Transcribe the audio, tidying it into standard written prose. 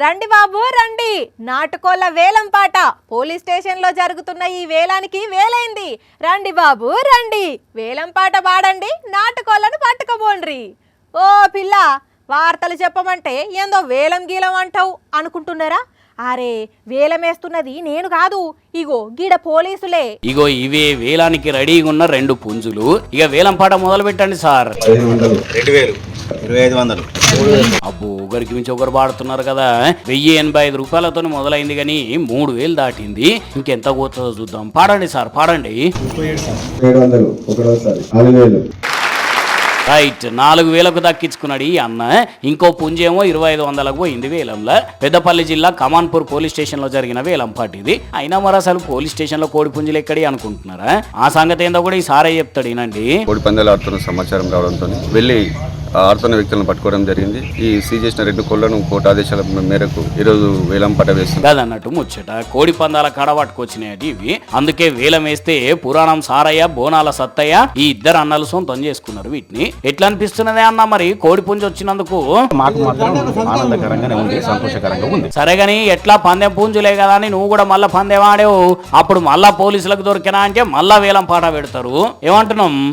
రండి బాబు రండి, నాటుకోళ్ల వేలం పాట పోలీస్ స్టేషన్ లో జరుగుతున్న ఈ వేలానికి వేలైంది. రండి బాబు రండి, వేలం పాట పాడండి, నాటుకోళ్లను పట్టుకోబోండ్రి. ఓ పిల్ల, వార్తలు చెప్పమంటే ఏందో వేలం గీలం అంటావు అనుకుంటున్నారా? అరే వేలమేస్తున్నది నేను కాదు, ఇగో గీడ పోలీసులే. ఇగో ఇవే వేలానికి రెడీగా ఉన్న 2 పుంజులు. ఇక వేలం పాట మొదలు పెట్టండి సార్. 2000, 2500. అబ్బో, ఒకరికి మించి ఒకరు పాడుతున్నారు కదా. 1085 రూపాయలతో మొదలైంది కానీ 3000 దాటింది. ఇంకెంత పోతుందో చూద్దాం. పాడండి సార్, పాడండి. 700, ఒకటోసారి 4000. రైట్, 4000కు దక్కించుకున్నాడు ఈ అన్న. ఇంకో పుంజేమో 2500కు పోయింది వేలంలో. పెద్దపల్లి జిల్లా కమాన్పూర్ పోలీస్ స్టేషన్ లో జరిగిన వేలం పాట ఇది. అయినా మరి అసలు పోలీస్ స్టేషన్ లో కోడి పుంజులు ఎక్కడి అనుకుంటున్నారా? ఆ సంగతి ఏందో కూడా ఈ సారే చెప్తాడు. ఈనండి. కోడి పందాలు ఆడుతున్న సమాచారం రావడంతో వెళ్ళి ఆడుతున్న వ్యక్తులను పట్టుకోవడం జరిగింది. ఈ సీజ్ చేసిన 2 కోళ్లను కోర్టు ఆదేశాల మేరకు ఈరోజు వేలం పాట వేస్తుంది. అదన్నట్టు ముచ్చట. కోడి పందాల కాడ పట్టుకొచ్చినాయటి ఇవి. అందుకే వేలం వేస్తే పురాణం సారయ్య, బోనాల సత్తయ్య ఈ ఇద్దరు అన్నలు సొంతం చేసుకున్నారు వీటిని. ఎట్లా అనిపిస్తున్నదే అన్న మరి కోడి పుంజు వచ్చినందుకు? మాకు మాత్రం ఆనందకరంగానే ఉంది, సంతోషకరంగా ఉంది. సరే గాని ఎట్లా పందెం పుంజులే కదా అని నువ్వు కూడా మళ్ళా పందెం ఆడేవు. అప్పుడు మళ్ళా పోలీసులకు దొరికినా అంటే మళ్ళా వేలం పాట పెడతారు. ఏమంటున్నాం?